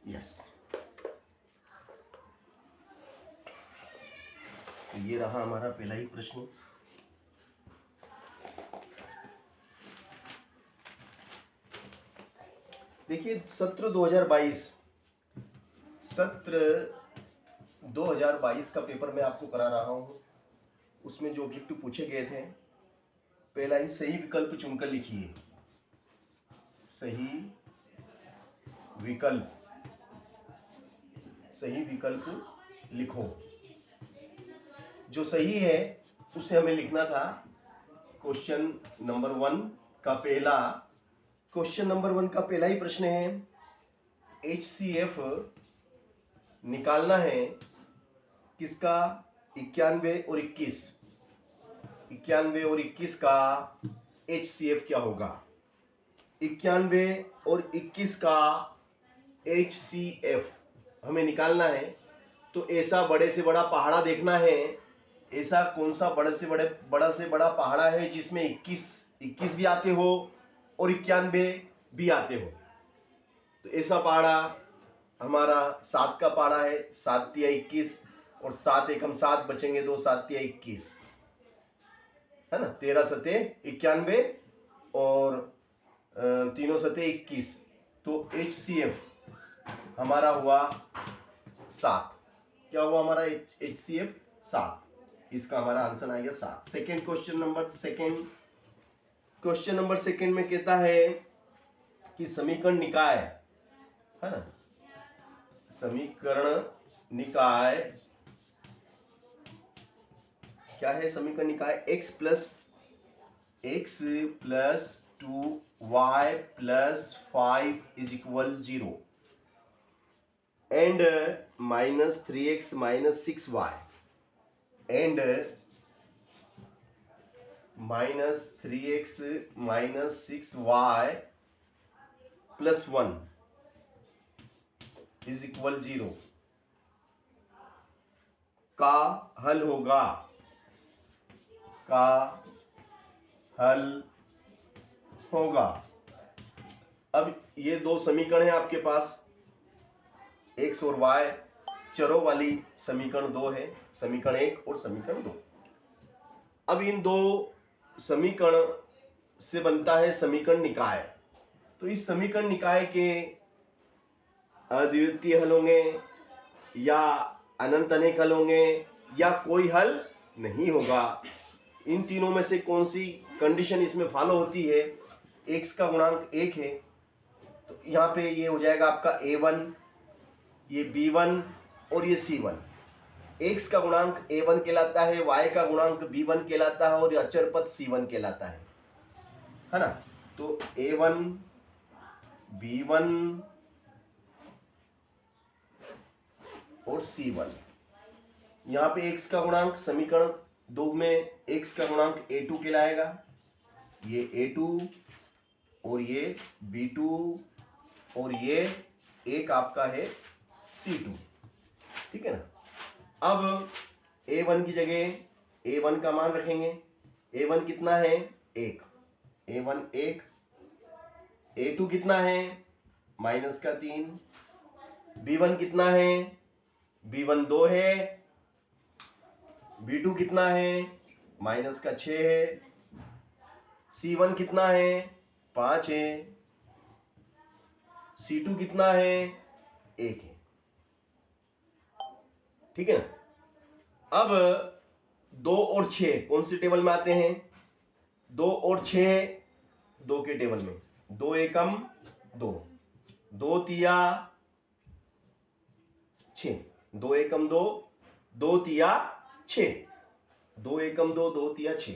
Yes, तो ये रहा हमारा पहला ही प्रश्न। देखिए सत्र 2022 का पेपर मैं आपको करा रहा हूँ। उसमें जो ऑब्जेक्टिव पूछे गए थे, पहला ही सही विकल्प चुनकर लिखिए। सही विकल्प लिखो। जो सही है उसे हमें लिखना था। क्वेश्चन नंबर 1 का पहला ही प्रश्न है, HCF निकालना है किसका? 91 और 21 का HCF क्या होगा? 91 और 21 का HCF हमें निकालना है। तो ऐसा बड़े से बड़ा पहाड़ा देखना है। ऐसा कौन सा बड़ा से बड़ा पहाड़ा है जिसमें 21 भी आते हो और 91 भी आते हो? तो ऐसा पहाड़ा हमारा 7 का पहाड़ा है। 7 तिया 21 और 7 एकम 7 बचेंगे 2, 7 तिया 21 है ना। 13 सते 91 और तीनों सते 21। तो HCF हमारा हुआ 7। क्या हुआ हमारा HCF? 7। इसका हमारा आंसर आ गया 7। क्वेश्चन नंबर सेकंड में कहता है कि समीकरण निकाय है ना, समीकरण निकाय क्या है? समीकरण निकाय x plus 2y plus 5 is equal 0 and minus 3x minus 6y and minus 3x minus 6y plus 1 is equal 0 का हल होगा। अब ये दो समीकरण है आपके पास, x और y चरों वाली समीकरण 2 है, समीकरण 1 और समीकरण 2। अब इन दो समीकरण से बनता है समीकरण निकाय। तो इस समीकरण निकाय के अद्वितीय हल होंगे या अनंत अनेक हल होंगे या कोई हल नहीं होगा। इन तीनों में से कौन सी कंडीशन इसमें फॉलो होती है? x का गुणांक 1 है, तो यहाँ पे ये हो जाएगा आपका a1, ये b1 और ये c1। x का गुणांक a1 कहलाता है, y का गुणांक b1 कहलाता है और ये अचर पद c1 कहलाता है ना। तो a1 b1 और c1। यहाँ पे x का गुणांक समीकरण 2 में x का गुणांक a2 कहलाएगा, ये a2 और ये b2 और ये एक आपका है c2, ठीक है ना। अब a1 की जगह a1 का मान रखेंगे। a1 कितना है? 1, a1 1। a2 कितना है? माइनस का 3। b1 कितना है? b1 2 है। b2 कितना है? माइनस का 6 है। c1 कितना है? 5 है। c2 कितना है? 1 है, ठीक है ना। अब 2 और 6 कौन सी टेबल में आते हैं? 2 और 6 2 के टेबल में। 2 एकम 2, 2 तिया 6, 2 एकम 2, 2 तिया 6, 2 एकम 2, 2 तिया 6,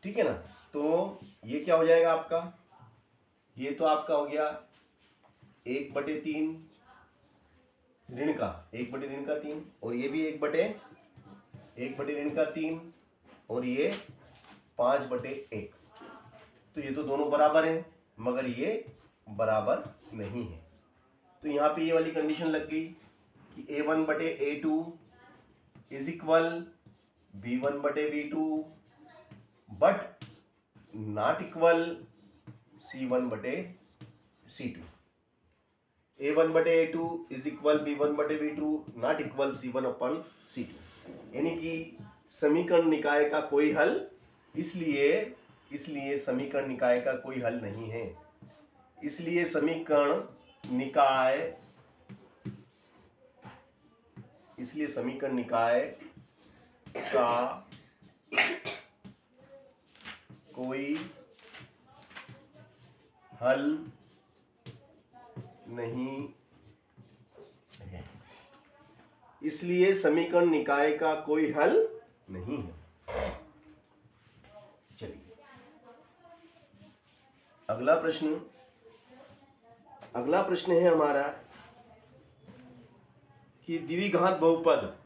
ठीक है ना। तो ये क्या हो जाएगा आपका? ये तो आपका हो गया 1/3 ऋण का 1/3 और ये भी 1/3 और ये 5/1। तो ये तो दोनों बराबर हैं, मगर ये बराबर नहीं है। तो यहाँ पे ये वाली कंडीशन लग गई कि a1/a2 is equal b1/b2 but not equal c1/c2। A1/A2 is equal B1/B2 not equal C1/C2, यानी कि समीकरण निकाय का कोई हल, इसलिए समीकरण निकाय का कोई हल नहीं है। इसलिए समीकरण निकाय का कोई हल नहीं है। इसलिए समीकरण निकाय का कोई हल नहीं है। चलिए अगला प्रश्न है हमारा कि द्विघात बहुपद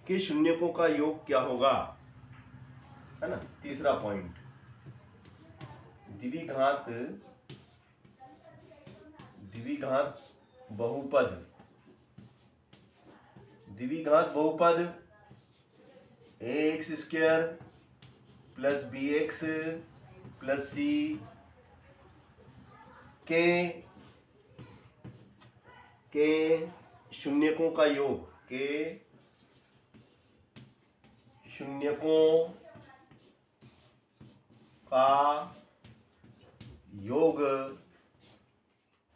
के शून्यकों का योग क्या होगा, है ना। तीसरा पॉइंट, द्विघात बहुपद ax square plus bx plus c के शून्यकों का योग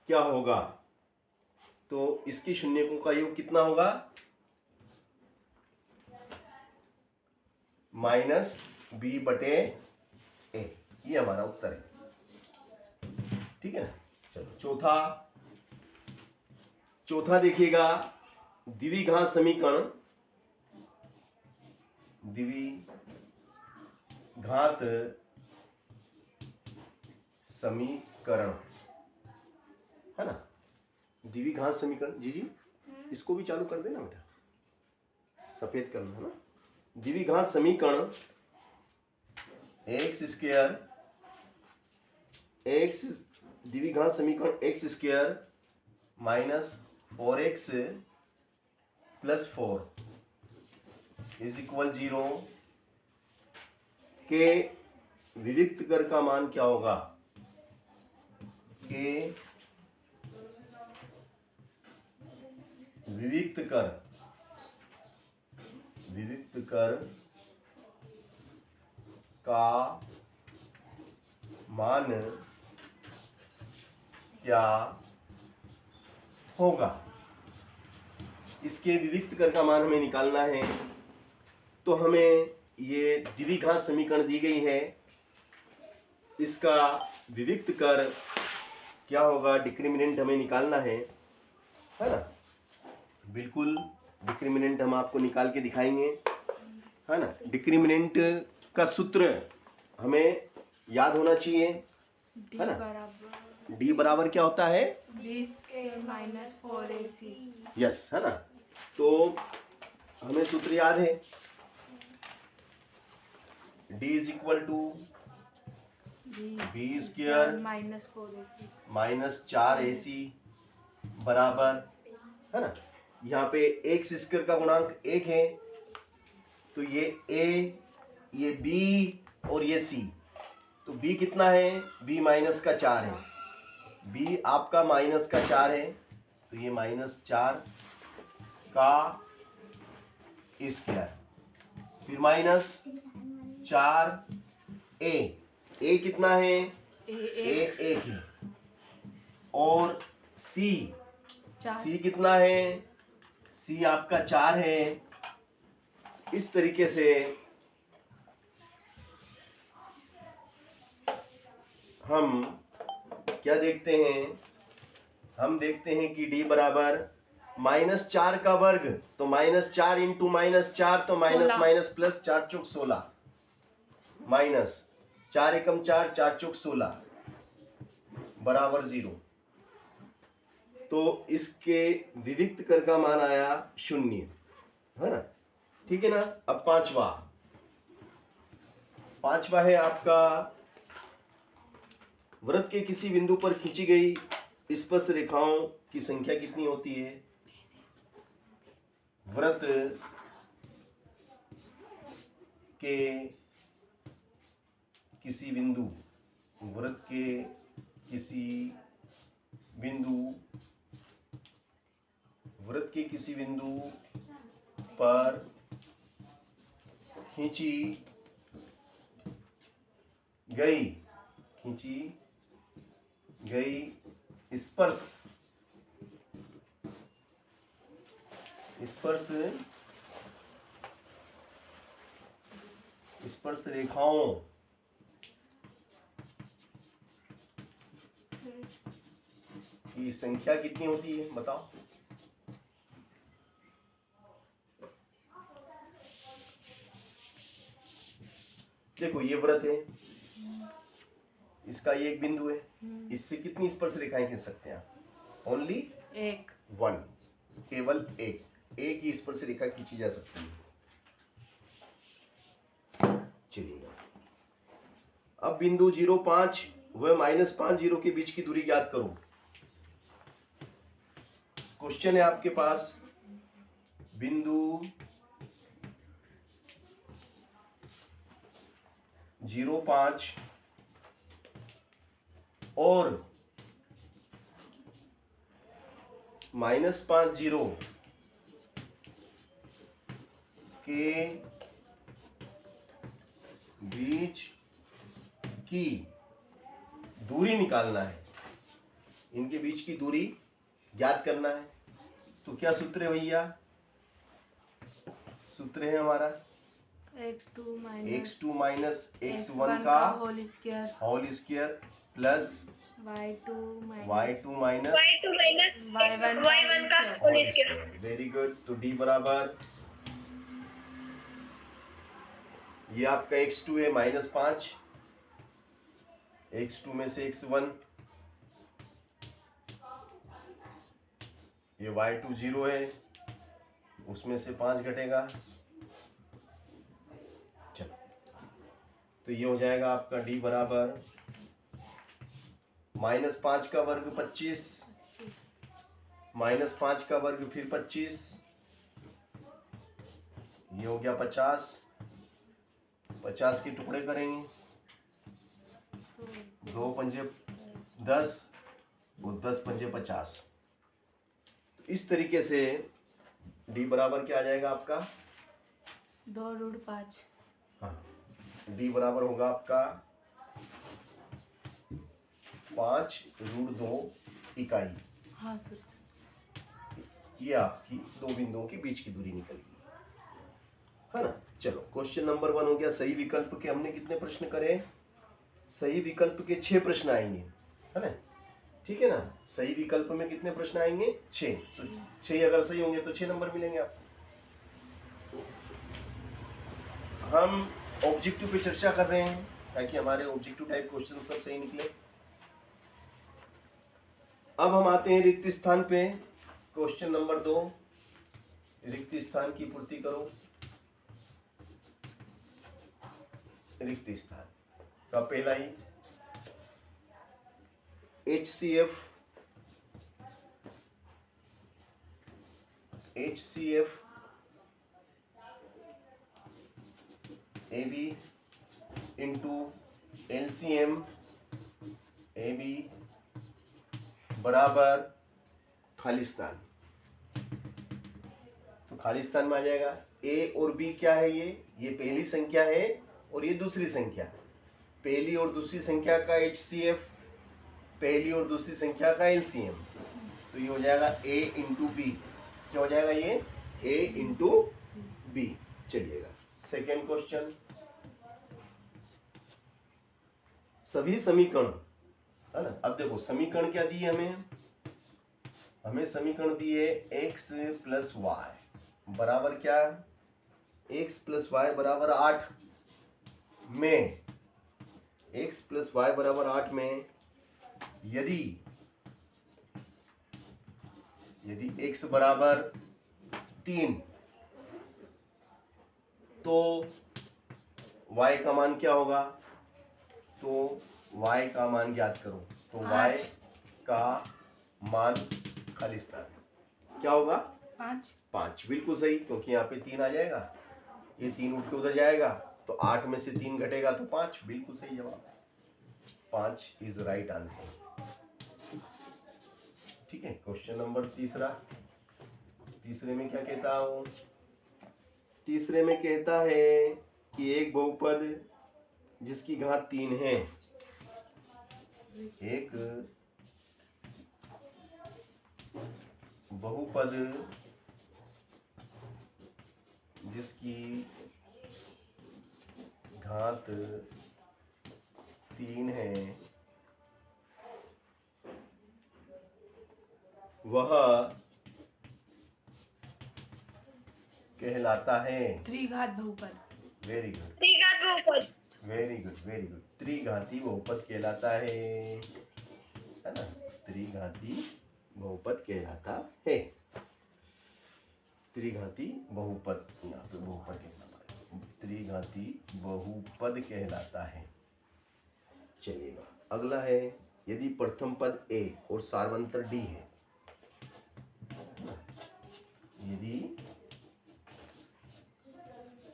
क्या होगा। तो इसकी शून्यकों का योग कितना होगा, -b/a, ये हमारा उत्तर है। ठीक है ना। चलो चौथा देखिएगा, द्विघात समीकरण है ना। द्विघात समीकरण जी इसको भी चालू कर देना बेटा, सफेद करना है ना। द्विघात समीकरण x square -4x + 4 is equal 0 के विविक्त कर का मान क्या होगा, के विविक्त कर का मान क्या होगा। इसके विविक्त कर का मान हमें निकालना है। तो हमें ये द्विघात समीकरण दी गई है, इसका विविक्त कर क्या होगा, डिक्रिमिनेंट हमें निकालना है ना। बिल्कुल डिक्रिमिनेंट हम आपको निकाल के दिखाएंगे, है ना। डिक्रिमिनेंट का सूत्र हमें याद होना चाहिए, है ना। डी बराबर क्या होता है, b²-4ac, यस, है ना। तो हमें सूत्र याद है, d is equal to b²-4ac बराबर, है ना। यहाँ पे x स्क्वायर का गुणांक 1 है, तो ये a, ये b और ये c। तो b कितना है, b -4 है, b आपका -4 है, तो ये -4 का स्क्वायर, फिर -4a कितना है, a 1 है, और c कितना है, c आपका 4 है। इस तरीके से हम क्या देखते हैं, हम देखते हैं कि d बराबर -4 का वर्ग, तो -4 इंटू -4, तो माइनस प्लस 4 चौक 16, -4 एकम 4, 4 चौक 16 बराबर 0। तो इसके विविक्त कर का मान आया 0, है ना। ठीक है ना। अब पांचवा है आपका, वृत्त के किसी बिंदु पर खींची गई स्पर्श रेखाओं की संख्या कितनी होती है। वृत्त के किसी बिंदु, वृत्त के किसी बिंदु पर खींची गई स्पर्श रेखाओं की संख्या कितनी होती है बताओ। देखो ये वृत्त है, इसका ये एक बिंदु है, इससे कितनी स्पर्श रेखाएं खींच सकते हैं आप? ओनली एक, वन, केवल एक ही स्पर्श रेखा खींची जा सकती है। चलिए अब बिंदु 0,5 व -5 के बीच की दूरी ज्ञात करो। क्वेश्चन है आपके पास, बिंदु 0,5 और -50 के बीच की दूरी निकालना है, इनके बीच की दूरी ज्ञात करना है। तो क्या सूत्र है भैया? सूत्र है हमारा x2 माइनस x1 का whole square plus y2 minus y1 का होल स्क्वायर। Very good. तो d बराबर, ये आपका x2 है -5, x2 में से x1, ये y2 0 है, उसमें से 5 घटेगा। चलो तो ये हो जाएगा आपका d बराबर -5 का वर्ग 25, -5 का वर्ग फिर 25, ये हो गया 50, 50 के टुकड़े करेंगे, 2 पंजे 10 और 10 पंजे 50। इस तरीके से d बराबर क्या आ जाएगा आपका? 2√5। हाँ, d बराबर होगा आपका 5√2 इकाई। हाँ सर। ये आपकी दो बिंदुओं के बीच की दूरी निकल गई है ना। चलो क्वेश्चन नंबर 1 हो गया। सही विकल्प के हमने कितने प्रश्न करे? सही विकल्प के 6 प्रश्न आएंगे, है ना, ठीक है ना। सही विकल्प में कितने प्रश्न आएंगे? 6। 6 अगर सही होंगे तो 6 नंबर मिलेंगे आपको। हम ऑब्जेक्टिव पे चर्चा कर रहे हैं ताकि हमारे ऑब्जेक्टिव टाइप क्वेश्चन सब सही निकले। अब हम आते हैं रिक्त स्थान पे। क्वेश्चन नंबर 2, रिक्त स्थान की पूर्ति करो। रिक्त स्थान का पहला ही HCF AB into LCM AB बराबर खाली स्थान। तो खाली स्थान में आ जाएगा A और B क्या है? ये पहली संख्या है और ये दूसरी संख्या। पहली और दूसरी संख्या का HCF, पहली और दूसरी संख्या का LCM। तो ये हो जाएगा A इंटू B। क्या हो जाएगा ये? A into B। चलिएगा सेकेंड क्वेश्चन। सभी समीकरण, है ना। अब देखो समीकरण क्या दिए हमें समीकरण दिए x प्लस वाई बराबर क्या? x प्लस वाई बराबर 8 में, x प्लस वाई बराबर 8 में यदि x बराबर 3 तो y का मान क्या होगा? तो y का मान ज्ञात करो। तो y का मान खाली स्थान क्या होगा? 5। बिल्कुल सही, क्योंकि यहाँ पे 3 आ जाएगा, ये 3 उठ के उधर जाएगा, तो 8 में से 3 घटेगा तो 5। बिल्कुल सही जवाब, 5 इज राइट आंसर। ठीक है। क्वेश्चन नंबर तीसरा, तीसरे में क्या कहता हूँ, तीसरे में कहता है कि एक बहुपद जिसकी घात 3 है, एक बहुपद जिसकी घात 3 है वह कहलाता है त्रिघात बहुपद। वेरी गुड, त्रिघात बहुपद। Very good, very good. त्रिघाती बहुपद कहलाता है ना, त्रिघाती बहुपद कहलाता है। त्रिघाती बहुपद, यहाँ पे बहुपद कहना पड़ेगा, त्रिघाती बहुपद कहलाता है। चलिएगा, अगला है यदि प्रथम पद a और सार्वंतर d है, यदि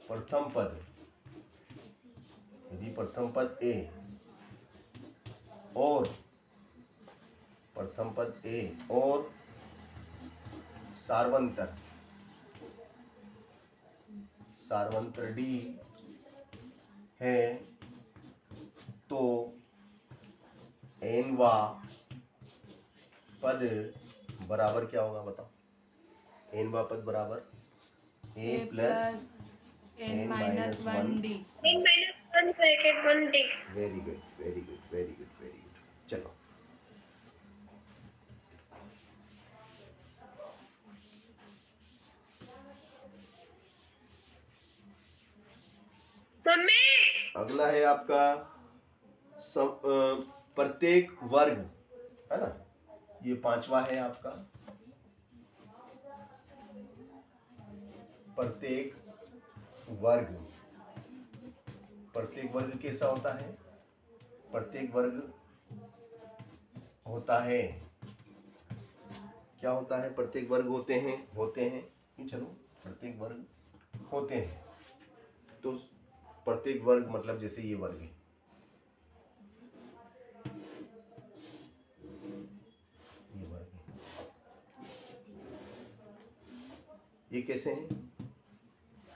प्रथम पद a और प्रथम पद a और सार्वंतर d है तो n-वा पद बराबर क्या होगा बताओ, n-वा पद बराबर a plus n minus 1d। n minus 1 bracket 1d। Very good, very good, very good, very good. चलो, मम्मी अगला है आपका प्रत्येक वर्ग, है ना, ये 5वां है आपका। प्रत्येक वर्ग, प्रत्येक वर्ग कैसा होता है, प्रत्येक वर्ग होता है, क्या होता है, प्रत्येक वर्ग होते हैं चलो, प्रत्येक वर्ग होते हैं, तो प्रत्येक वर्ग मतलब जैसे ये वर्ग है, ये वर्ग है, ये कैसे हैं,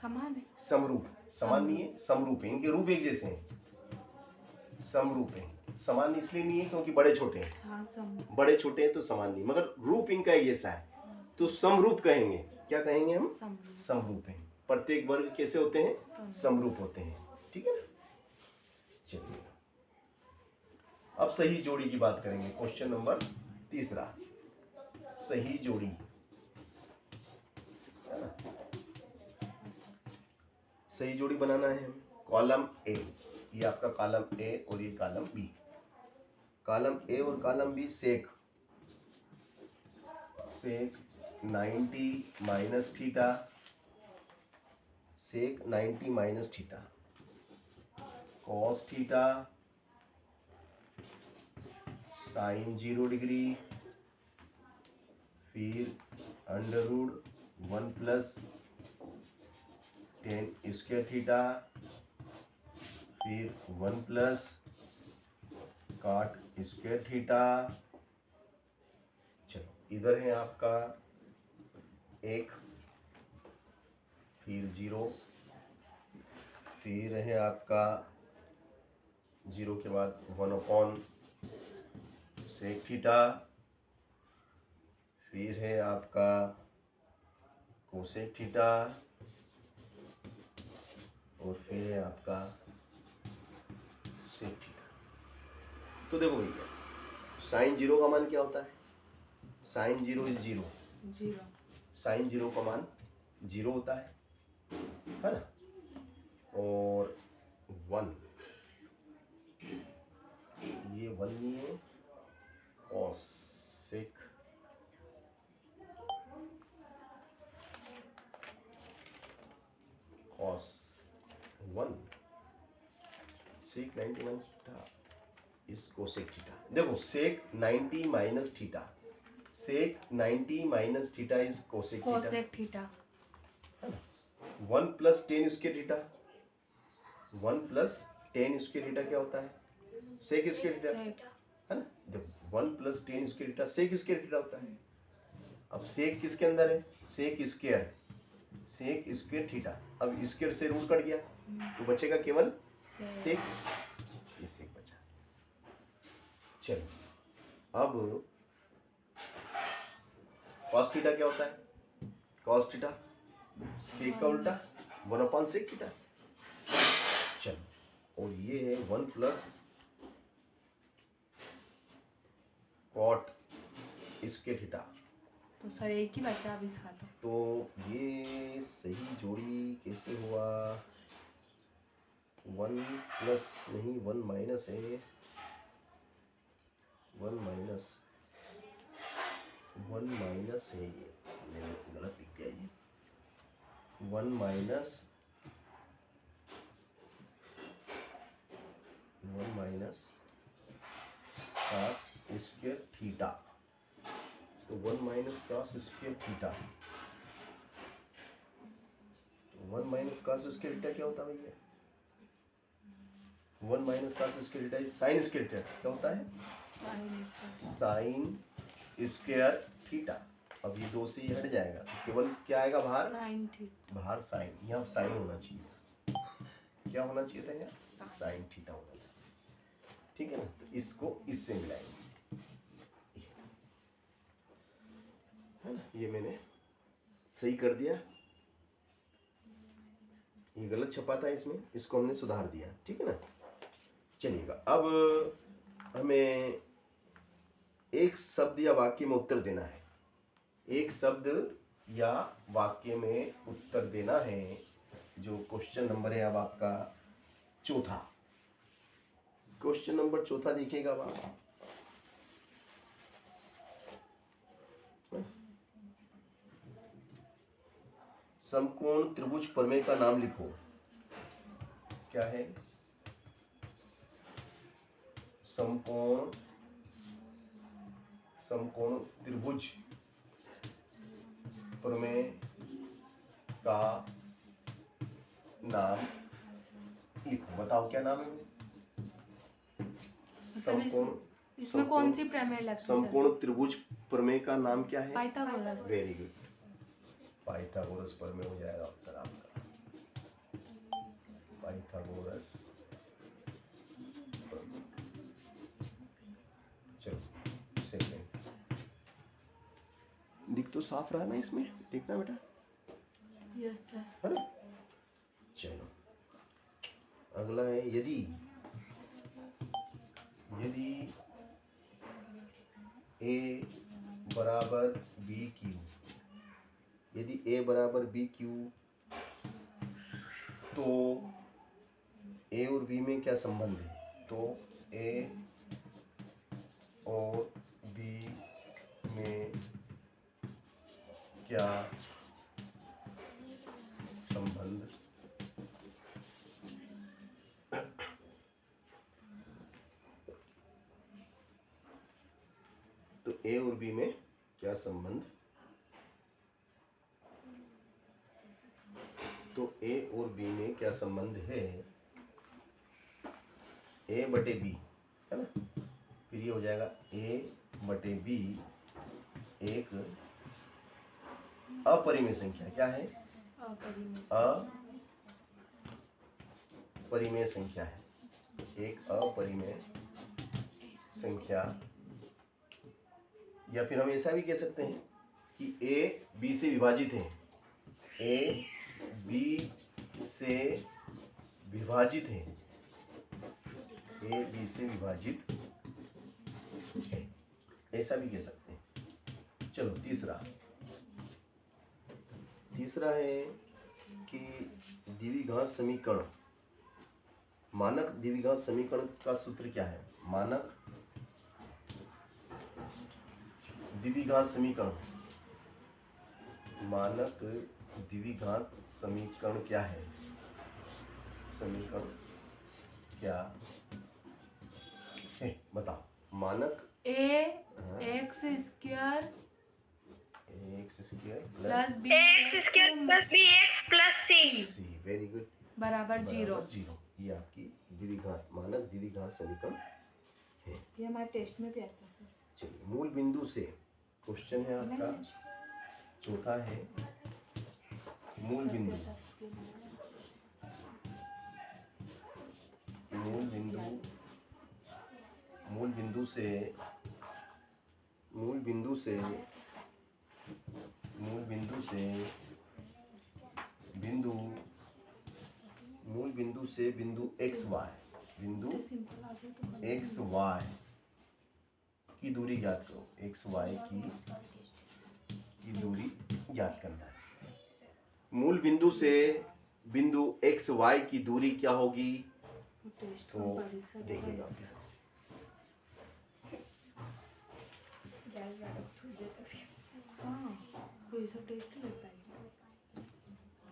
समान है। समरूप, समान नहीं है, समरूप है, इनके रूप एक जैसे हैं, समरूप है। समान इसलिए नहीं है क्योंकि बड़े छोटे हैं, हाँ बड़े छोटे हैं तो समान नहीं, मगर रूप इनका एक जैसा है तो समरूप कहेंगे। क्या कहेंगे हम, समरूप हैं। प्रत्येक वर्ग कैसे होते हैं, समरूप होते हैं, ठीक है ना। चलिए, अब सही जोड़ी की बात करेंगे। क्वेश्चन नंबर तीसरा, सही जोड़ी, है ना, सही जोड़ी बनाना है हमें। कॉलम ए, ये आपका कॉलम ए और ये कॉलम बी, कॉलम ए और column B sec 90 minus theta, sec 90 minus theta, cos theta, sine 0 degree, फिर under root 1 plus tan square theta, फिर 1 प्लस काट स्क्वायर थीटा। चलो, इधर है आपका 1, फिर 0, फिर है आपका 0 के बाद 1 सेक थीटा, फिर है आपका कोसेक थीटा, और फिर है आपका सेक थीटा। तो देखो भैया, साइन 0 का मान क्या होता है, साइन 0 इज 0, साइन 0 का मान 0 होता है ना, और 1, ये 1 नहीं है, cosec cos 1 sec 90 minus theta इस कोसेक थीटा। देखो, sec 90 minus theta, sec 90 minus theta is cosec theta, है ना। 1 plus tan square theta, 1 plus tan square theta क्या होता है, सेक स्क्वायर थीटा, है ना। देखो 1 plus tan square theta sec square theta होता है। अब सेक किसके अंदर है? Sec square theta. अब स्क्वायर से रूट कट गया तो बचेगा केवल सेक। ये सेक बचा। चलो अब कॉस थीटा क्या होता है? कॉस थीटा सेक का उल्टा 1/सेक थीटा। चलो और ये है 1 प्लस कॉट स्क्वायर थीटा। तो सर एक ही बचा अब इसका तो ये सही जोड़ी कैसे हुआ? 1 प्लस नहीं 1 माइनस है। 1 माइनस है ये, मैंने गलत लिख दिया ये। 1 माइनस कॉस स्क्वायर थीटा। तो 1 minus cos square theta. 1 minus cos square theta क्या होता है भैया? 1 minus cos square theta is sine square theta. क्या होता है? Sine square theta. अब ये 2 से ये हट जाएगा तो केवल क्या आएगा बाहर? Sine theta. बाहर साइन। यहाँ साइन होना चाहिए। क्या होना चाहिए था यहाँ? साइन थीटा होना चाहिए। ठीक है ना? तो इसको इससे मिलाएंगे, है ना? ये मैंने सही कर दिया। ये गलत छपा था इसमें, इसको हमने सुधार दिया। ठीक है ना? चलिएगा अब हमें एक शब्द या वाक्य में उत्तर देना है। एक शब्द या वाक्य में उत्तर देना है। जो क्वेश्चन नंबर है अब आपका चौथा। क्वेश्चन नंबर चौथा देखिएगा अब आप। समकोण त्रिभुज प्रमेय का नाम लिखो। क्या है? समकोण त्रिभुज प्रमेय का नाम लिखो। बताओ क्या नाम है? समकोण इसमें कौन सी प्रमेय लगती है? समकोण त्रिभुज प्रमेय का नाम क्या है? पाइथागोरस। वेरी गुड, पाइथागोरस प्रमेय हो जाएगा उत्तर आपका। पाइथागोरस प्रमेय। चलो सेकंड दिख तो साफ रहा ना इसमें? देखना बेटा। Yes sir. है ना? चलो अगला है यदि ए बराबर बी क्यू। यदि ए बराबर बी क्यू तो ए और बी में क्या संबंध है? तो ए और बी में क्या संबंध? तो ए और बी में क्या संबंध? तो ए और बी में क्या संबंध है? ए बटे बी, है ना? फिर ये हो जाएगा ए बटे बी एक अपरिमेय संख्या। क्या है? अपरिमेय संख्या है। एक अपरिमेय संख्या। या फिर हम ऐसा भी कह सकते हैं कि ए बी से विभाजित है। ए बी से विभाजित है। ए बी से विभाजित है, ऐसा भी कह सकते हैं। चलो तीसरा है कि द्विघात समीकरण, मानक द्विघात समीकरण का सूत्र क्या है? मानक द्विघात समीकरण, मानक द्विघात समीकरण क्या है? समीकरण क्या है बताओ? मानक A X square plus B X square plus B X plus C. Very good, बराबर 0। ये आपकी द्विघात मानक द्विघात समीकरण है। ये हमारे टेस्ट में भी आता है सर। चलिए मूल बिंदु से क्वेश्चन है आपका चौथा है मूल बिंदु मूल बिंदु मूल बिंदु से मूल बिंदु से मूल बिंदु से बिंदु मूल बिंदु से बिंदु एक्स वाई बिंदु एक्स वाई की दूरी ज्ञात करो। एक्स वाई की दूरी ज्ञात करना है। मूल बिंदु से बिंदु एक्स वाई की दूरी क्या होगी? तो देखिएगा आप ध्यान से।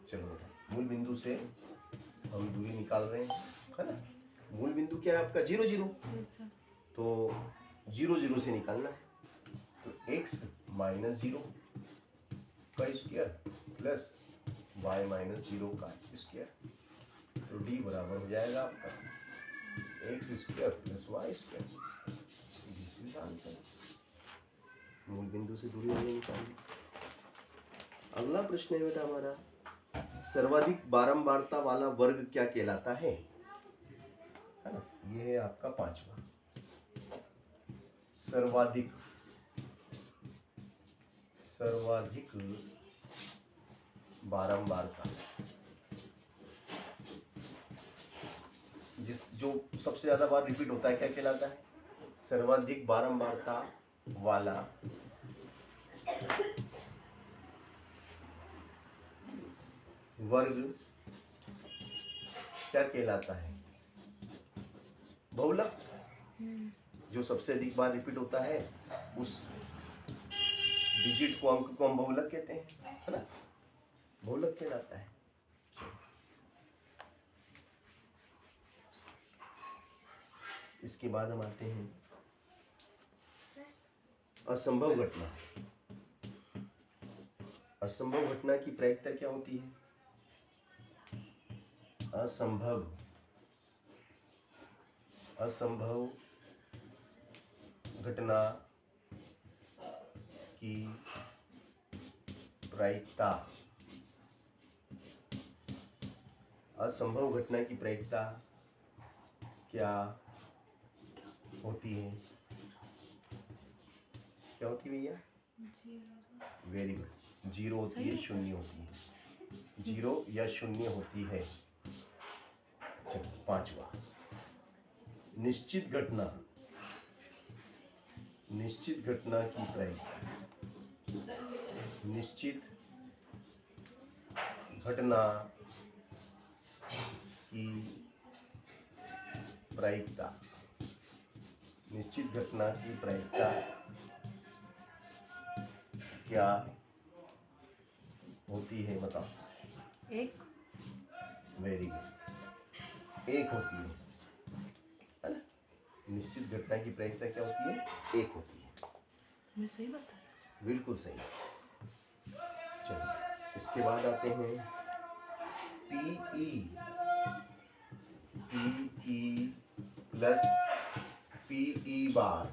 चलो बेटा मूल बिंदु से हम दूरी निकाल रहे हैं, है ना। मूल बिंदु क्या है आपका? 0 0। तो 0 0 से निकालना है। तो x माइनस 0 का स्क्वायर प्लस y माइनस 0 का स्क्वायर, तो d बराबर हो जाएगा आपका x square plus y square. This is answer. मूल बिंदु से दूरी हमने निकाली। अगला प्रश्न है बेटा हमारा, सर्वाधिक बारंबारता वाला वर्ग क्या कहलाता है ना। ये है आपका पांचवा। सर्वाधिक बारंबारता, जो सबसे ज्यादा बार रिपीट होता है क्या कहलाता है? सर्वाधिक बारंबारता वाला वर्ग क्या कहलाता है? बहुलक। जो सबसे अधिक बार रिपीट होता है उस डिजिट को, अंक को हम बहुलक कहते हैं, है ना। बहुलक कहलाता है। इसके बाद हम आते हैं असंभव घटना। असंभव घटना की प्रायिकता क्या होती है? असंभव घटना की प्रायिकता, असंभव घटना की प्रायिकता क्या होती है? क्या होती है भैया? Very good. 0 होती है, 0 होती है। 0 या 0 होती है। चलो पांचवा, निश्चित घटना की प्रायिकता। निश्चित घटना की प्रायिकता, निश्चित घटना की प्रायिकता क्या होती है? बताओ। 1। वेरी गुड, 1 होती है ना। निश्चित घटना की प्रायिकता क्या होती है? 1 होती है। मैं सही बताया? बिल्कुल सही। चलिए इसके बाद आते हैं PE प्लस PE बार,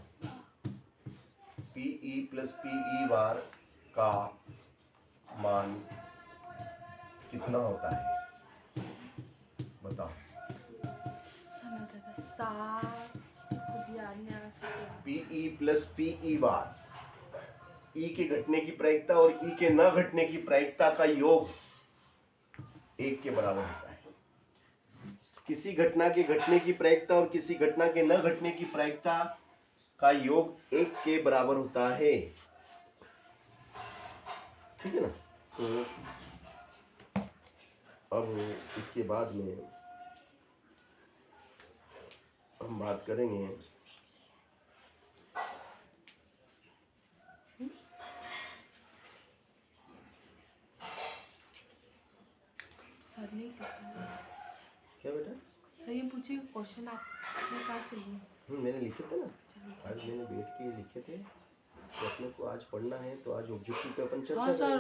PE प्लस PE बार का मान कितना होता है? बताओ। PE प्लस PE बार, E के घटने की प्रायिकता और E के न घटने की प्रायिकता का योग 1 के बराबर होता है। किसी घटना के घटने की प्रायिकता और किसी घटना के न घटने की प्रायिकता का योग 1 के बराबर होता है। ठीक है ना। तो अब इसके बाद में हम बात करेंगे सर ने क्या बेटा? सर ये पूछिए क्वेश्चन आपने कहाँ से लिए? मैंने लिखे थे ना, चलिए। आज मैंने बैठ के लिखे थे। तो अपने को आज पढ़ना है, तो आज ऑब्जेक्टिव पे अपन चर्चा हाँ सर,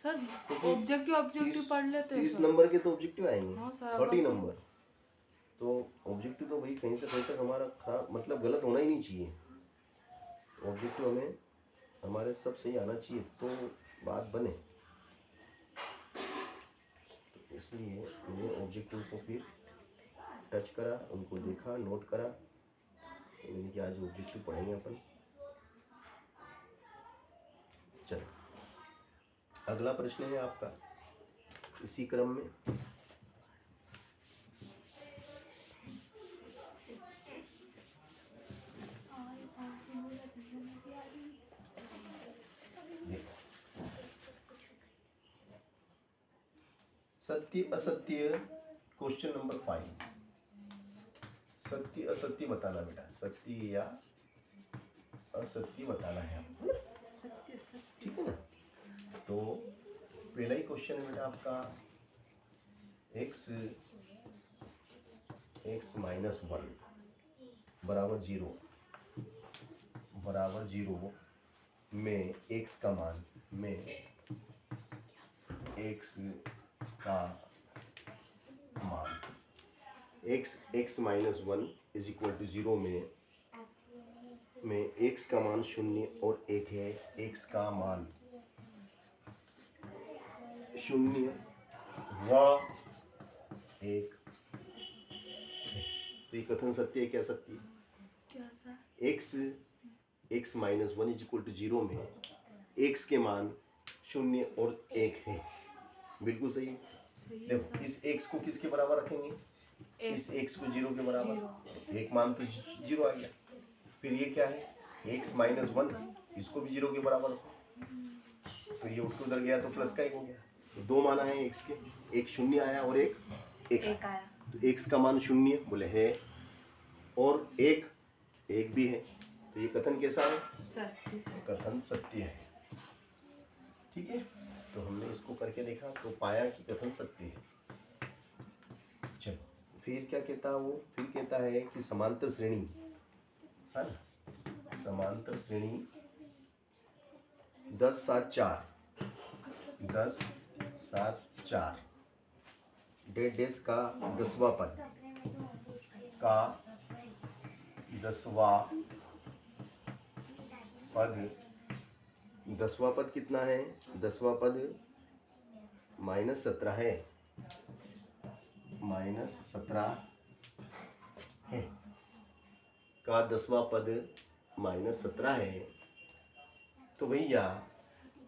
करेंगे। सर ऑब्जेक्टिव पढ़ लेते हैं 30 सर। नंबर के तो ऑब्जेक्टिव आएंगे। हाँ सर, 30 बस नंबर। तो ऑब्जेक्टिव तो भाई कहीं से कहीं तक हमारा खराब, मतलब गलत होना ही नहीं चाहिए। ऑब्जेक्टिव हमें हमारे सब सही आना चाहिए तो बात बने, तो इसलिए मैंने ऑब्जेक्टिव को फिर टच करा, उनको देखा, नोट करा, तो मैंने कि आज ऑब्जेक्टिव पढ़ेंगे अपन। चलो अगला प्रश्न है आपका इसी क्रम में। सत्य असत्य, क्वेश्चन नंबर 5। सत्य असत्य बताना बेटा, सत्य या असत्य बताना है आपको, सत्य सत्य। ठीक है ना। तो पहला ही क्वेश्चन है बेटा आपका, x -1 बराबर 0 में x का मान x -1 इज इक्वल टू 0 में x का मान 0 और 1 है। x का मान 0 व 1, तो ये कथन सत्य है क्या सत्य? क्या सा? x -1 इज इक्वल टू 0 में x के मान 0 और 1 है, बिल्कुल सही है। सही है देखो सर। इस x को किसके बराबर रखेंगे? इस x को 0 के बराबर, जीरो। एक मान तो 0 आ गया। फिर ये क्या है? x -1, इसको भी 0 के बराबर रखो, तो ये उठ के उधर गया तो प्लस का 1 हो गया। तो दो मान आए x के, एक 0 आया और एक आया। तो x का मान 0 बोले है और 1 भी है, तो ये कथन कैसा है? सत्य। कथन सत्य है, ठीक है। तो हमने इसको करके देखा तो पाया कि कथन सत्य है। चलो फिर क्या कहता है वो? फिर कहता है कि समांतर श्रेणी है ना, समांतर श्रेणी 10 7 4 डेढ़ का 10वां पद का 10वां पद कितना है? 10वां पद -17 है, -17 है का 10वां पद -17 है। तो भैया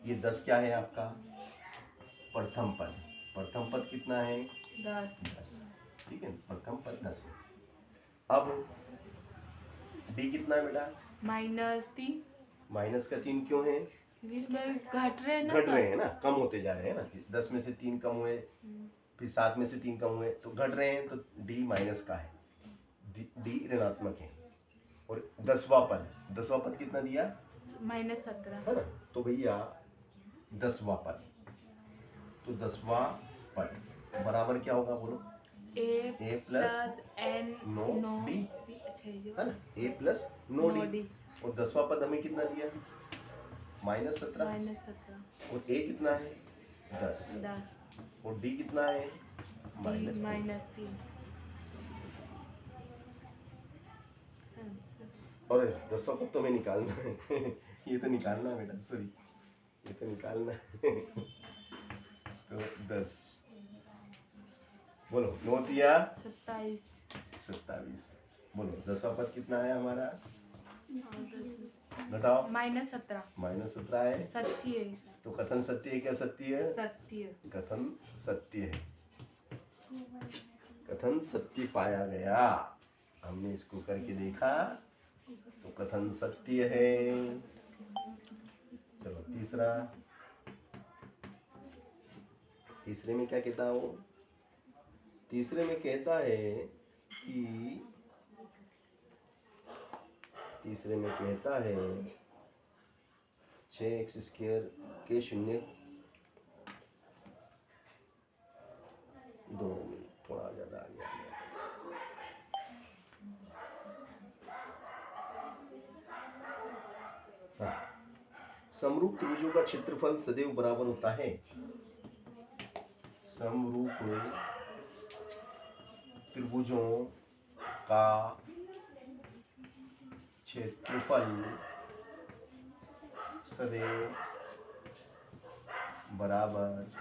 ये 10 क्या है आपका? प्रथम पद कितना है? 10, ठीक है, प्रथम पद 10 है। अब डी कितना है बेटा? -3। माइनस का 3 क्यों है? इसमें घट रहे हैं ना, घट रहे हैं ना, कम होते जा रहे हैं ना, 10 में से 3 कम हुए, फिर 7 में से 3 कम हुए, तो घट रहे हैं, तो डी माइनस का है, डी ऋणात्मक है। और 10वां पद कितना दिया? -17 है ना। तो भैया 10वां पद, तो 10वां पद बराबर क्या होगा बोलो? a plus n no D, अच्छा है ना, a प्लस नो डी। और 10वां पद हमें कितना दिया? -17। और a कितना है? 10। और d कितना है? -3। और 10वां पद तो हमें निकालना है ये तो निकालना है बेटा, सॉरी, ये तो निकालना है तो 10 बोलो, 9 तिया 27। बोलो 10वां पद कितना है हमारा? बताओ। -17 है। सत्य है। तो कथन सत्य है क्या सत्य है? सत्य। कथन सत्य है, कथन सत्य पाया गया। हमने इसको करके देखा तो कथन सत्य है। चलो तीसरे में क्या कहता हो? तीसरे में कहता है कि तीसरे में कहता है 6x² के 0 2 मिनट थोड़ा ज्यादा आ गया। हाँ, समरूप त्रिभुजों का क्षेत्रफल सदैव बराबर होता है। समरूप त्रिभुजों का क्षेत्रफल सदैव बराबर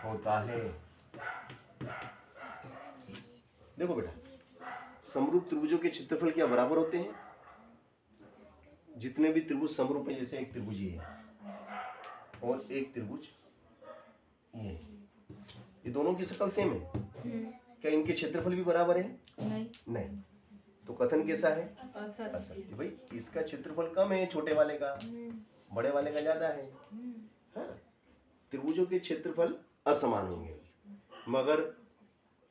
होता है। देखो बेटा, समरूप त्रिभुजों के क्षेत्रफल क्या बराबर होते हैं? जितने भी त्रिभुज समरूप है, जैसे एक त्रिभुज ये है और एक त्रिभुज ये दोनों की शक्ल सेम है, क्या इनके क्षेत्रफल भी बराबर है? नहीं। तो कथन कैसा है? असत्य। भाई इसका क्षेत्रफल कम है छोटे वाले का, बड़े वाले का ज्यादा है। हाँ? त्रिभुजों के क्षेत्रफल असमान होंगे, मगर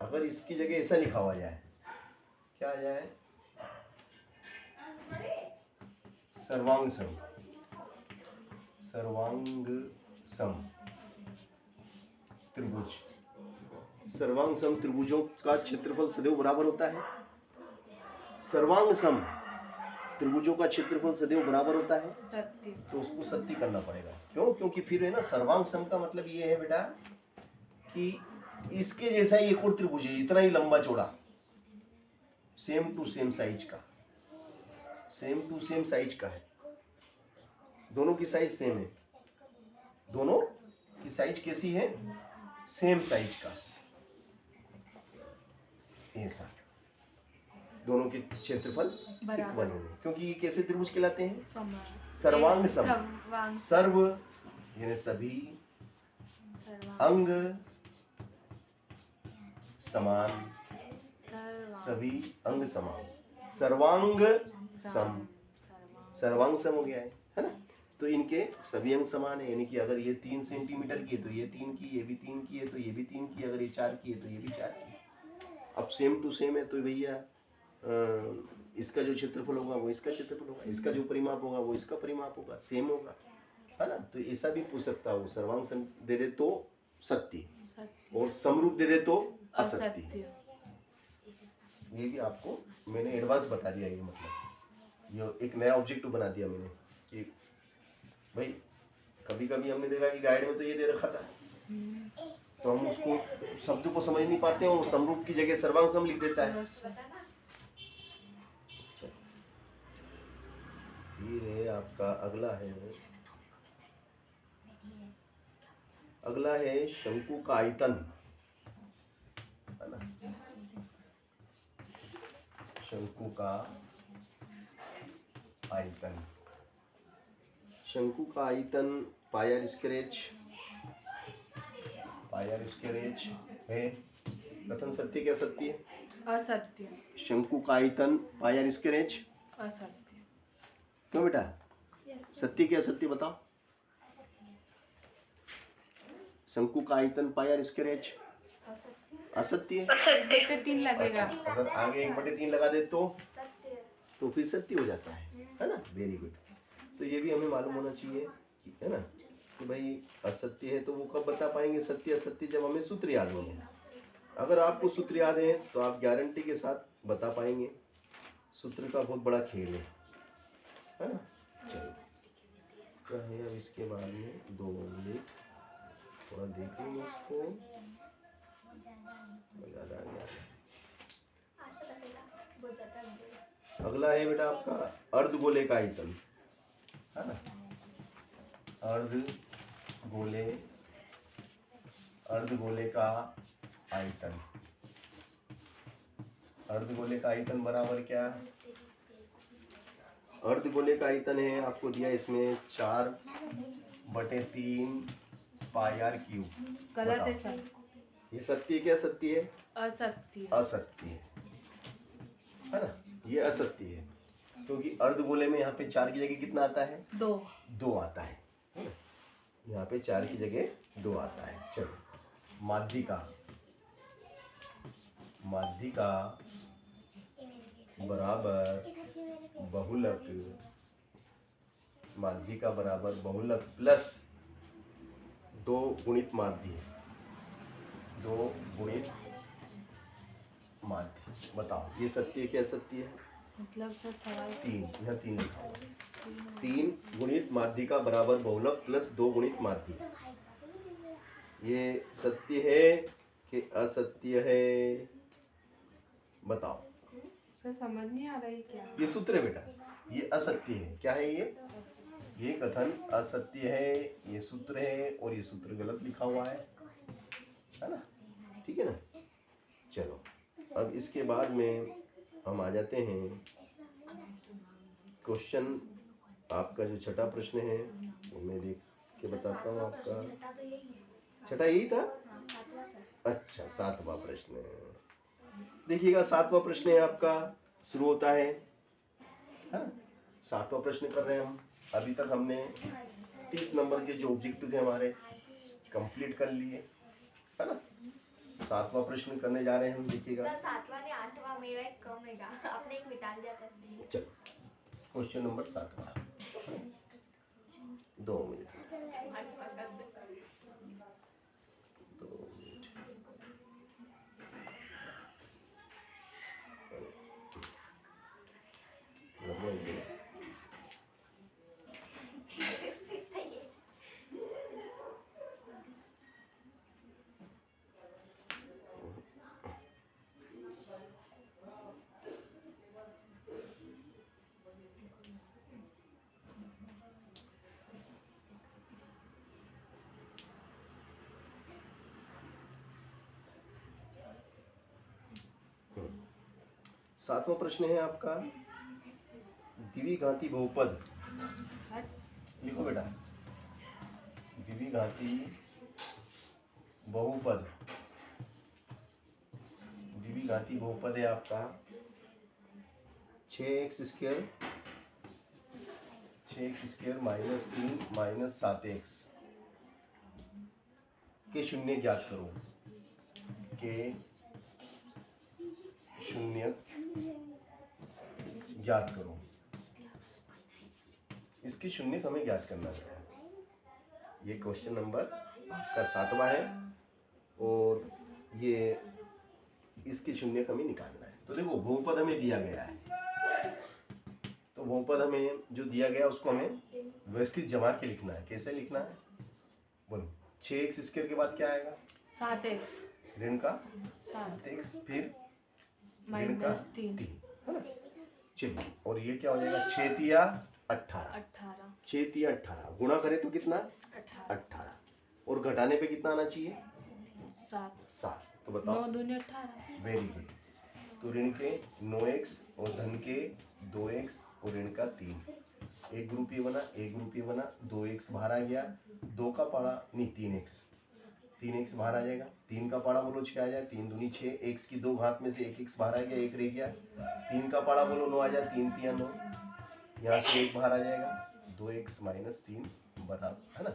अगर इसकी जगह ऐसा लिखा हुआ जाए, क्या आ जाए? सर्वांग सम। सर्वांग सम त्रिभुज, सर्वांग सम त्रिभुजों का क्षेत्रफल सदैव बराबर होता है। सर्वांग सम त्रिभुजों का क्षेत्रफल सदैव बराबर होता है, सत्य। तो उसको सत्य करना पड़ेगा। क्यों? क्योंकि फिर है ना, सर्वांग सम का मतलब ये है बेटा कि इसके जैसा ही एक और त्रिभुज है, इतना ही लंबा चौड़ा, सेम टू सेम साइज का, सेम टू सेम साइज का है, दोनों की साइज सेम है। दोनों की साइज कैसी है? सेम साइज का, ऐसा। दोनों के क्षेत्रफल इक्वल होंगे, क्योंकि ये कैसे त्रिभुज कहलाते हैं? सर्वांग सम। सर्व यानी सभी, अंग समान, सभी अंग समान, सर्वांग सम। सर्वांग सम हो गया है ना? तो इनके सभी अंग समान है, यानी कि अगर ये 3 सेंटीमीटर की है तो ये 3 की, ये भी 3 की है तो ये भी 3 की, अगर ये 4 की है तो ये भी 4 की। अब सेम टू सेम है तो भैया इसका जो क्षेत्रफल होगा वो इसका क्षेत्रफल होगा, इसका जो परिमाप होगा वो इसका परिमाप होगा, सेम होगा, है ना? तो ऐसा भी पूछ सकता है वो, सर्वांग सम दे रहे तो सत्य, और समरूप दे रहे तो असत्य। ये भी आपको मैंने एडवांस बता दिया, ये मतलब ये एक नया ऑब्जेक्टिव बना दिया मैंने कि भाई कभी कभी हमने देखा कि गाइड में तो ये दे रखा था, तो हम उसको शब्द को समझ नहीं पाते हैं, समरूप की जगह सर्वांग सम लिख देता है। ये आपका अगला है शंकु का आयतन, है ना? शंकु का आयतन, शंकु का आयतन पायर स्क्वेयर है। कथन सत्य क्या सत्य है? असत्य। शंकु का आयतन पायर स्क्वेयर असत्य। क्यों बेटा? सत्य क्या सत्य बताओ? शंकु का आयतन पायर स्क्वेयर असत्य है। 3 लगेगा। अगर आगे 1/3 लगा दे तो फिर सत्य हो जाता है ना? Very good. तो ये भी हमें मालूम होना चाहिए, है ना, कि भाई असत्य है तो वो कब बता पाएंगे सत्य असत्य? जब हमें सूत्र याद नहीं है। अगर आपको सूत्र याद है तो आप गारंटी के साथ बता पाएंगे। सूत्र का बहुत बड़ा खेल है ना? चलो क्या है अब इसके बाद में 2 मिनट थोड़ा देखेंगे इसको, ज़्यादा आ गया। अगला है बेटा आपका अर्धगोले का आयतन, है ना? अर्धगोले का आयतन, अर्धगोले का आयतन बराबर क्या? अर्धगोले का आयतन है आपको दिया इसमें 4/3 पाई आर क्यूब। गलत है सर। ये सत्य क्या सत्य है? असत्य। असत्य है ना? ये असत्य है, क्योंकि अर्धगोले में यहाँ पे 4 की जगह कितना आता है? 2 आता है ना? यहाँ पे 4 की जगह 2 आता है। चलो माध्यिका बराबर बहुलक, माध्यिका बराबर बहुलक प्लस 2 गुणित माध्य, 2 गुणित माध्य। बताओ ये सत्य क्या सत्य है? मतलब सर सवाल 3, यहाँ 3 लिखा हुआ, 3 गुणित माध्यिका बराबर बहुलक प्लस 2 गुणित माध्य। ये सत्य है कि असत्य है? बताओ। सर समझ नहीं आ रही क्या? ये सूत्र है बेटा, ये असत्य है। क्या है ये कथन असत्य है, ये सूत्र है और ये सूत्र गलत लिखा हुआ है ना? ठीक है ना? चलो अब इसके बाद में हम आ जाते हैं क्वेश्चन। आपका जो छठा प्रश्न है वो मैं देख के बताता हूँ। आपका छठा यही था? अच्छा, सातवां प्रश्न। देखिएगा, सातवां प्रश्न है आपका, शुरू होता है ना? सातवां प्रश्न कर रहे हैं हम। अभी तक हमने 30 नंबर के जो ऑब्जेक्टिव थे हमारे कंप्लीट कर लिए, है ना? सातवां प्रश्न करने जा रहे हैं हम। देखिएगा, सातवां ने आठवां मेरा एक कम है, आपने एक मिटा दिया था इसलिए। चलो क्वेश्चन नंबर 7वां। 2 मिनट। सातवां प्रश्न है आपका, द्विघाती बहुपद। लिखो बेटा, द्विघाती बहुपद। द्विघाती बहुपद है आपका 6x² -3 -7x के शून्य ज्ञात करो। के शून्य ज्ञात करो। इसकी शून्य हमें ज्ञात करना है। ये क्वेश्चन नंबर आपका 7वां है और ये इसकी शून्य हमें निकालना है। तो देखो, बहुपद हमें दिया गया है, तो बहुपद हमें जो दिया गया उसको हमें व्यवस्थित जमा के लिखना है। कैसे लिखना है बोलो? 6x² के बाद क्या आएगा? 7x ऋण का 7x, फिर ऋण का -3 है ना? चलिए, और ये क्या हो जाएगा? 6 तिया 18। 6 तिया 18 गुणा करें तो कितना? 18। और घटाने पे कितना आना चाहिए? 7। तो बताओ। 9 दूनी 18। Very good. तो ऋण के 9x और धन के 2x और ऋण का 3। एक ग्रुप ये बना, एक ग्रुप ये बना। 2x बाहर आ गया, 2 का पाड़ा नहीं 3x, 3x बाहर आ जाएगा। 3 का पाड़ा बोलो 6 आ जाए, 3 दूनी 6। x की 2 घात में से 1x बाहर आ गया, 1 रह गया। 3 का पाड़ा बोलो 9 आ जाए, 3 तिया 9। यहाँ से 1 बाहर आ जाएगा, 2x - 3 बराबर, है ना?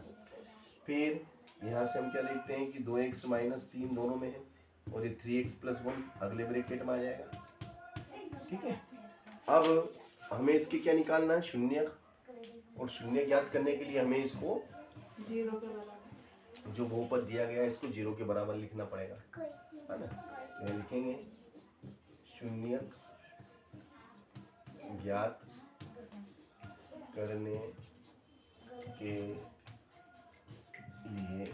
फिर यहाँ से हम क्या देखते हैं कि 2x - 3 दोनों में है और ये 3x + 1 अगले ब्रैकेट में आ जाएगा। ठीक है, अब हमें इसके क्या निकालना है? शून्य। और शून्य ज्ञात करने के लिए हमें इसको 0 के बराबर, जो बहुपद दिया गया है इसको 0 के बराबर लिखना पड़ेगा, है ना? तो लिखेंगे शून्य ज्ञात करने के लिए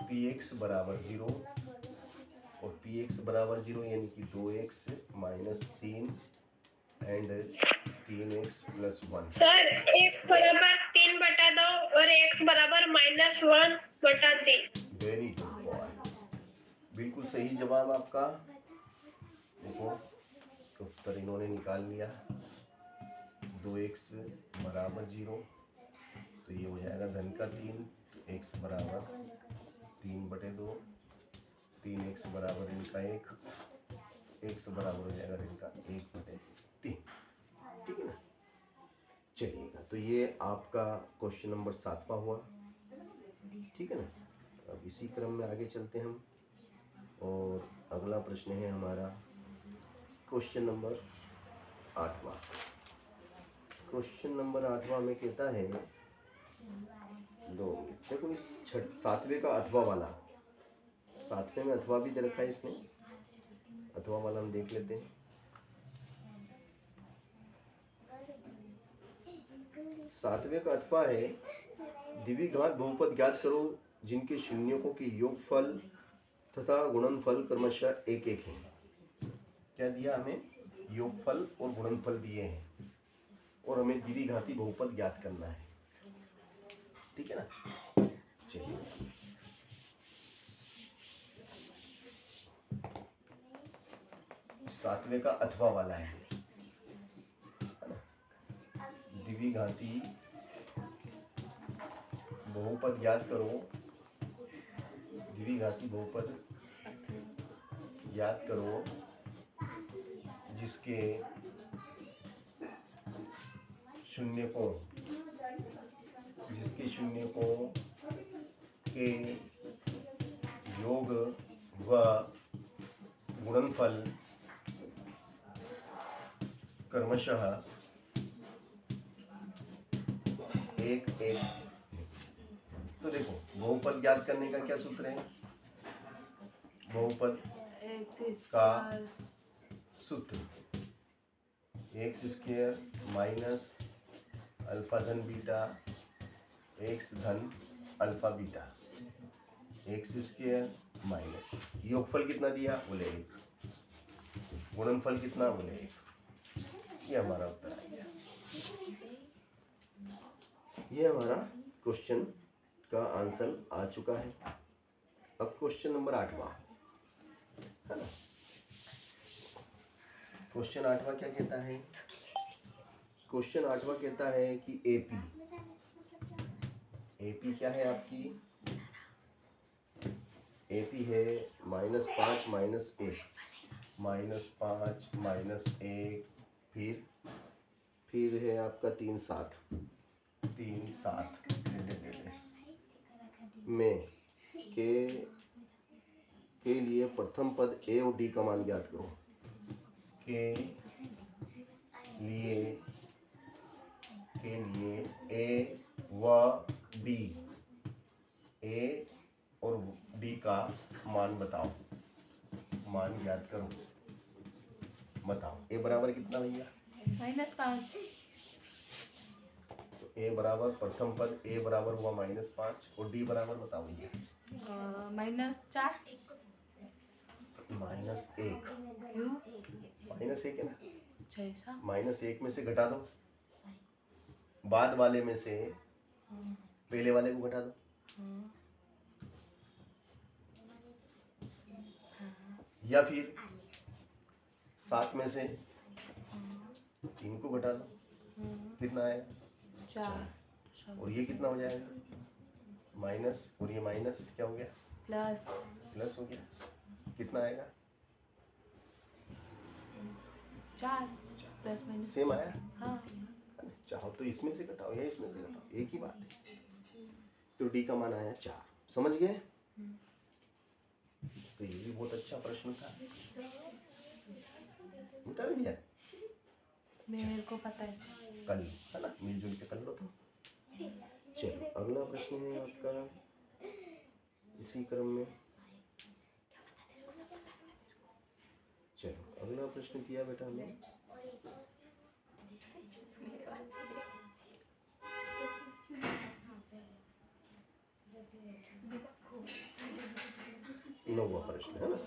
px बराबर 0 और px बराबर 0 यानी कि 2x - 3 and 3x + 1। Sir x बराबर 3/2 और x बराबर -1/3। वेरी गुड बॉय, बिल्कुल सही जवाब आपका। देखो, उत्तर इन्होंने निकाल लिया। 2x बराबर 0, तो ये हो जाएगा धन का 3। तो x बराबर 3/2, 3x बराबर ऋण का 1, x बराबर हो जाएगा ऋण का 1/3। ठीक है ना? चलिएगा, तो ये आपका क्वेश्चन नंबर 7वां हुआ। ठीक है ना? अब इसी क्रम में आगे चलते हैं हम, और अगला प्रश्न है हमारा क्वेश्चन नंबर 8वां। क्वेश्चन नंबर 8वां में कहता है, 2 मिनट देखो, इस 7वें का अथवा वाला, 7वें में अथवा भी दे रखा है इसने। अथवा वाला हम देख लेते हैं। 7वें का अथवा है, द्विघात बहुपद ज्ञात करो जिनके शून्यकों के योगफल तथा गुणनफल क्रमशः 1 1 है। क्या दिया हमें? योगफल और गुणनफल दिए हैं। और हमें द्विघाती बहुपद ज्ञात करना है, ठीक है ना। चलिए सातवें का अथवा वाला है ना। द्विघाती बहुपद ज्ञात करो, द्विघाती बहुपद ज्ञात करो जिसके शून्यकों के योग व गुणनफल क्रमशः 1 1। तो देखो बहुपद ज्ञात करने का क्या सूत्र है, बहुपद का सूत्र एक्स स्क्वायर माइनस अल्फा धन बीटा एक्स धन alpha beta, x square minus योगफल कितना दिया, बोले 1, गुणनफल कितना, बोले 1। ये हमारा उत्तर आ गया। ये हमारा क्वेश्चन का आंसर आ चुका है। अब क्वेश्चन नंबर 8वां है ना। क्वेश्चन 8वां क्या कहता है, क्वेश्चन 8वां कहता है कि एपी क्या है आपकी, एपी है -5 -1, -5 -1, फिर है आपका 3 7 में के लिए प्रथम पद ए और डी का मान ज्ञात करो। के लिए ए व बी, ए और डी का मान बताओ, मान ज्ञात करो। बताओ ए बराबर कितना भैया, -5। तो ए बराबर प्रथम पद ए बराबर हुआ -5 और डी बराबर बताओ भैया, -4। -1। क्यों? -1 है ना, जैसा -1 में से घटा दो, बाद वाले में से पहले वाले को घटा दो, या फिर 7 में से 3 को घटा दो, कितना आएगा, 4। और ये कितना हो जाएगा, माइनस, और ये माइनस क्या हो गया, प्लस हो गया, कितना आएगा, 4 +- सेम आया। हाँ। चाहो तो इसमें से घटाओ या इसमें से घटाओ, एक ही बात है। तो डी का मान आया 4, समझ गए। तो ये भी बहुत अच्छा प्रश्न था, उठा लिया, मेरे को पता है कल है ना, मिलजुल के कर लो। तो चलो अगला प्रश्न है आपका इसी क्रम में। चलो अगला प्रश्न किया बेटा हमने, नौवां प्रश्न है ना।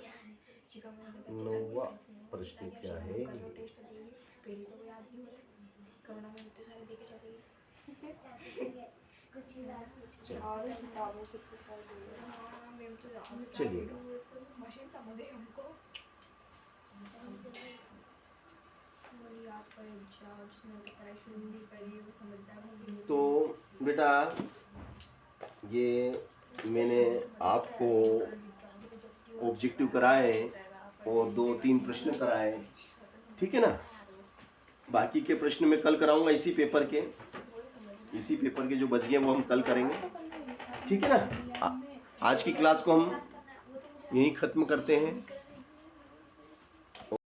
नौवां प्रश्न क्या है, चलिए तो बेटा ये मैंने आपको ऑब्जेक्टिव कराए और 2-3 प्रश्न कराए, ठीक है ना। बाकी के प्रश्न मैं कल कराऊंगा इसी पेपर के जो बच गए वो हम कल करेंगे, ठीक है ना। आज की क्लास को हम यहीं ख़त्म करते हैं।